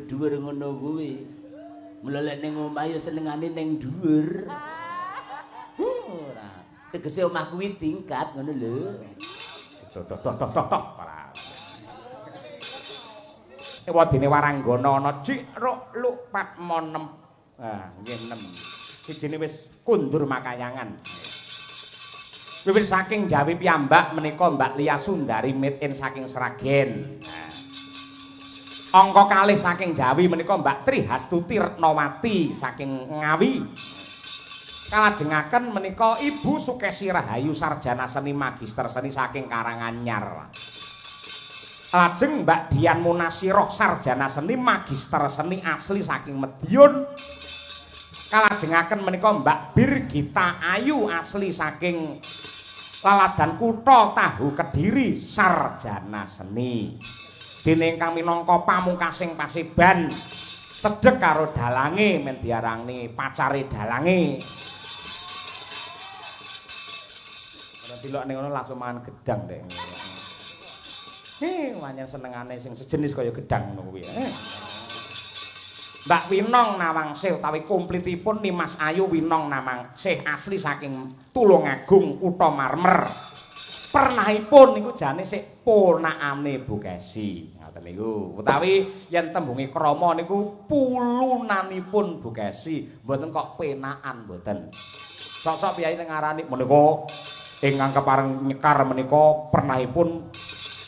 dhuwur ngono kuwi. Mula lek ning omah ya senengane ning dhuwur. Ora. Tegese omah kuwi tingkat ngono lho. Tok. Wadine Waranggana ana Cik Ruk Luk Patmonem. Ah, nggih 6. Sijine wis kundur makayangan. Wiwit saking Jawi piyambak menika Mbak Lia Sundari made in saking Sragen. Angka kalih saking Jawi menika Mbak Tri Hastuti Retnawati saking Ngawi. Kalajengaken menika Ibu Sukesi Rahayu sarjana seni magister seni saking Karanganyar. Lajeng Mbak Dian Munasiroh sarjana seni magister seni asli saking Madiun. Kalajengaken menika Mbak Birgita Ayu asli saking Laladan Kutha Tahu Kediri sarjana seni. Dene ingkang minangka pamungkasing Paseban cedhek karo dalange men diarani pacare dalange. Ora dilok ning ngono langsung mangan gedang dek. Wanyen senengane sing sejenis kaya gedang ngono kuwi. Mbak Winong Nawangsih utawi komplitipun Nimas Ayu Winong Nawangsih asli saking Tulungagung Kutha Marmer. Pernahipun niku jane sik ponakane Bu Kesi. Ngoten niku. Utawi yen tembunge krama niku pulunanipun Bu Kesi, mboten kok penakan mboten. Sok-sok piyai ngarani menika ingkang kepareng nyekar menika pernahipun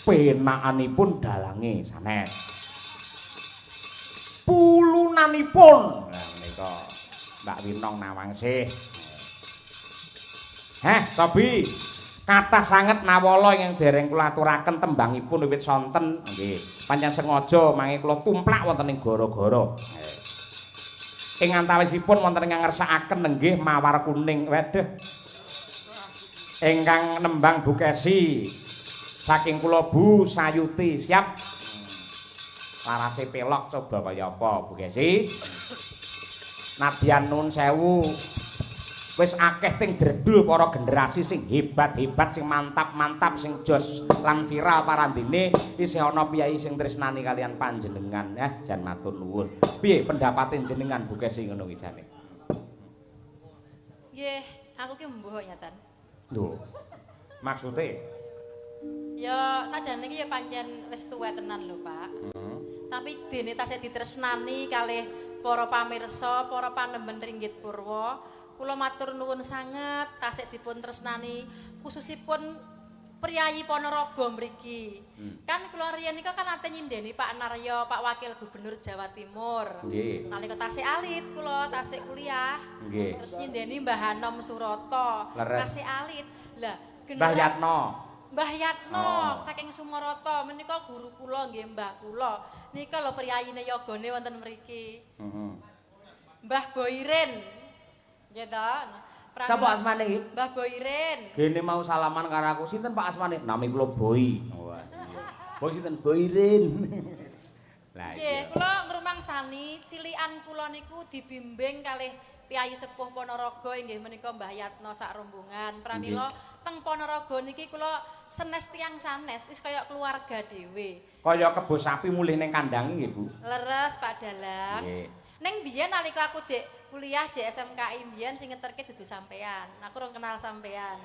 penakanipun dalange sanes. Pulunanipun. Nah menika Mbak Winong Nawangsih. Sobi kathah sanget nawala ingkang dereng kula aturaken tembangipun wiwit sonten nggih. Pancen sengaja mangke kula tumplak wonten ing gara-gara. Ing antawisipun wonten ingkang ngersakaken nenggih mawar kuning. Waduh. Ingkang nembang Bu Kesi saking kula Bu Sayuti siap. Larase pelok coba kaya apa Bu Kesi? Nadyan nun sewu. Wis akeh ting jredul para generasi sing hebat-hebat, sing mantap-mantap, sing jos lan viral parandene isih ana piyai sing tresnani kalian panjenengan. Jan matur nuwun. Piye pendapate jenengan Bu Kesi ngono kuwi jane? Nggih, aku ki mbuh nyatan. Lho. Maksude? Ya sajane iki ya pancen wis tuwa tenan lho, Pak. Tapi dene tasih ditresnani kalih para pamirsa, para panemben Ringgit Purwa, kula matur nuwun sanget tasih dipun tresnani khususipun priyayi Ponorogo mriki. Kan kula riyen nika kan ate nyindeni Pak Naryo, Pak Wakil Gubernur Jawa Timur. Nggih. Nalika tasih alit kula tasih kuliah. Nggih. Terus nyindeni Mbah Hanom Suroto. Tasih alit. Lah Mbah Yatno. Mbah Yatno saking Sumarata menika guru kula nggih mbah kula. Nika lho priyayine yogane wonten mriki. Mbah Boirin. Nggih ta? Sapa asmane iki? Mbah Boirin. Gene mau salaman karo aku. Sinten Pak asmane? Nami kula Boy. Wah, iya. Boy sinten? Boirin. Lah Nggih, kula ngrumangsani cilikan kula niku dibimbing kalih Piyayi Sepuh Ponorogo inggih menika Mbah Yatno sak rombongan. Pramila teng Ponorogo niki kula senes tiyang sanes wis kaya keluarga dhewe. Kaya kebo sapi mulih ning kandange nggih, Bu. Leres Pak Dalang. Nggih. Ning biyen nalika aku jek kuliah jek SMKI biyen sing ngeterke dudu sampean. Aku rong kenal sampean.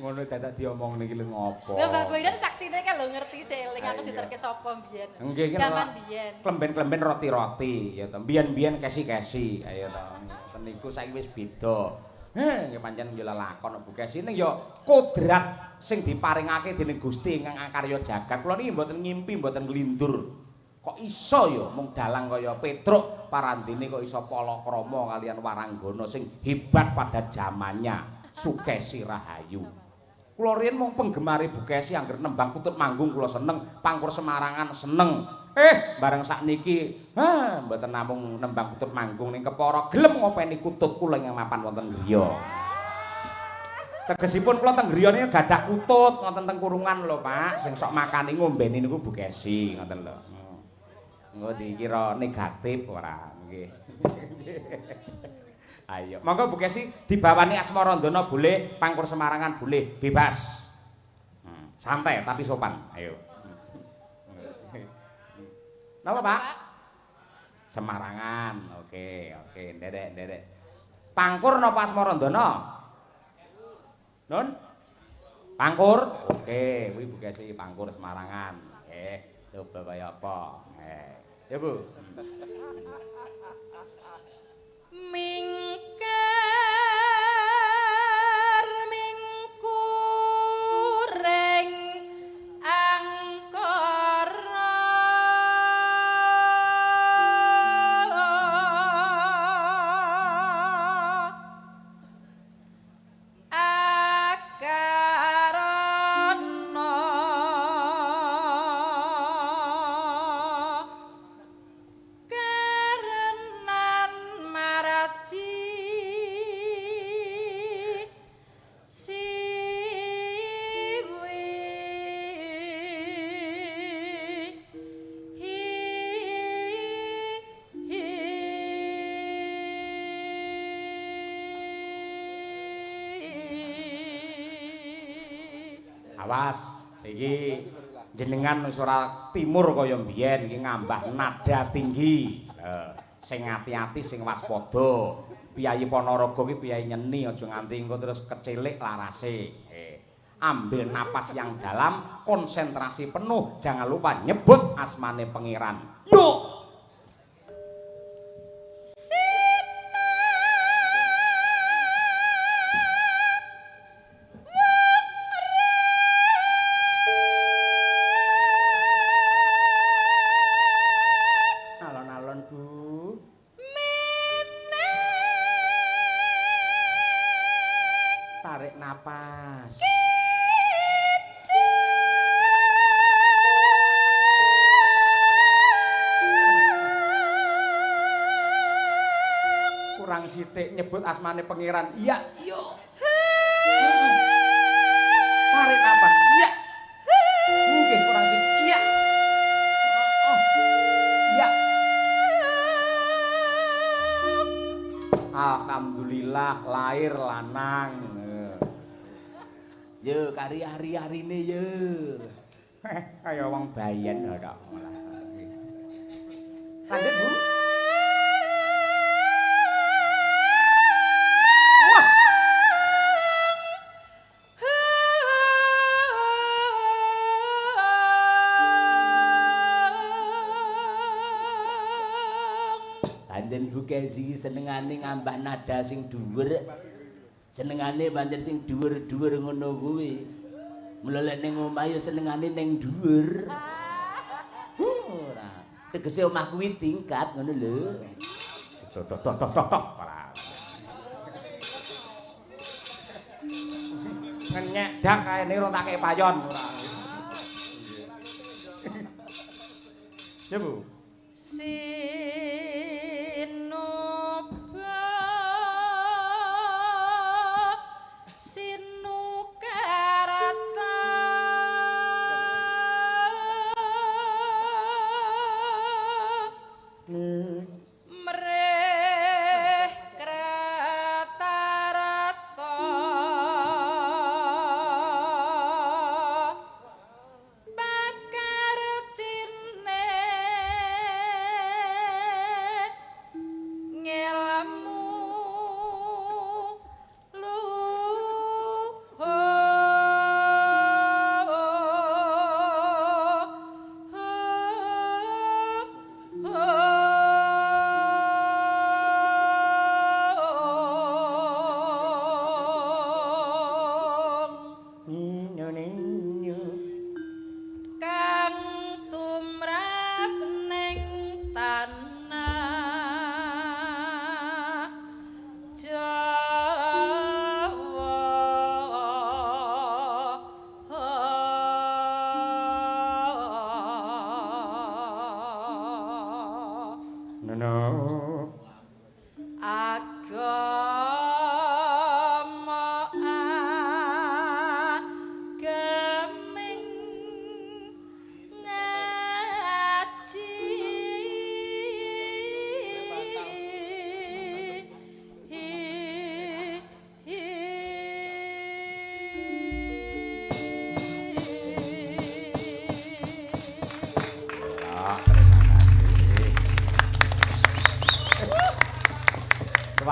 Ngono dadak diomong niki lho ngopo. Lah Mbah Boyran saksine kan lho ngerti sik eling aku diterke sapa biyen. Nggih Zaman biyen. Klemben-klemben roti-roti ya to. Biyen-biyen kesi-kesi ayo to. Ngoten niku saiki wis beda. Nggih pancen yo lelakon Bu Kesi ning yo kodrat sing diparingake dening Gusti ingkang akarya jagat. Kula niki mboten ngimpi, mboten nglindur. Kok iso ya mung dalang kaya Petruk parandene kok iso palakrama kalian Waranggana sing hebat pada zamannya. Sukesi Rahayu. Kula riyen mung penggemare Bu Kesi angger nembang kutut manggung kula seneng, pangkur Semarangan seneng. Bareng sakniki, mboten namung nembang kutut manggung ning kepara gelem ngopeni kutut kula ing mapan wonten griya. Tegesipun kula teng griya niku gadah kutut wonten teng kurungan lho, Pak, sing sok makani ngombeni niku Bu Kesi ngoten lho. Engko dikira negatif ora nggih. Ayo, monggo Bu Kesi dibawani Asmarandana boleh, pangkur Semarangan boleh, bebas. Santai tapi sopan. Ayo. Napa, Pak? Semarangan. Oke, nderek. Pangkur napa Asmarandana? Nun? Pangkur? Oke, kuwi Bu Kesi Pangkur Semarangan. Coba kaya apa? Ya, Bu. Mingkar mingkureng angkara akarana karenan marati Awas, iki jenengan wis ora timur kaya mbiyen iki ngambah nada tinggi. Sing ati-ati sing waspada. Piyayi Panaraga ki piyayi nyeni aja nganti engko terus kecilik larase. Ambil napas yang dalam, konsentrasi penuh, jangan lupa nyebut asmane pangeran. Yuk. Tarik napas. Kurang sithik nyebut asmane pangeran. Iya, iya. Tarik napas. Iya. Mungkin kurang sithik. Iya. Iya. Alhamdulillah lahir lanang. Yo kari hari-harine yo. Kaya wong bayen ora malah. Lanjut, Bu. Wah. Panjen Bu Kesi senengane ngambah nada sing dhuwur. Senengane pancen sing dhuwur-dhuwur ngono kuwi. Mula lek ning omah ya senengane ning dhuwur. Ora. Tegese omah kuwi tingkat ngono lho. Tok. Ngenyek dak kae niro tak kei payon ora. Ya, Bu. Terima kasih.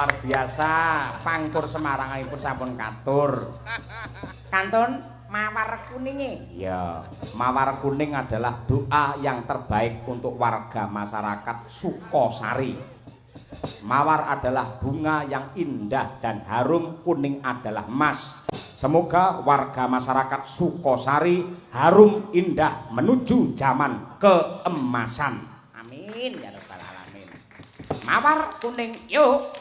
luar biasa. Pangkur Semarangipun sampun katur. Kantun mawar kuninge. Ya, mawar kuning adalah doa yang terbaik untuk warga masyarakat Sukosari. Mawar adalah bunga yang indah dan harum, kuning adalah emas. Semoga warga masyarakat Sukosari harum indah menuju zaman keemasan. Amin ya rabbal alamin. Mawar kuning yuk.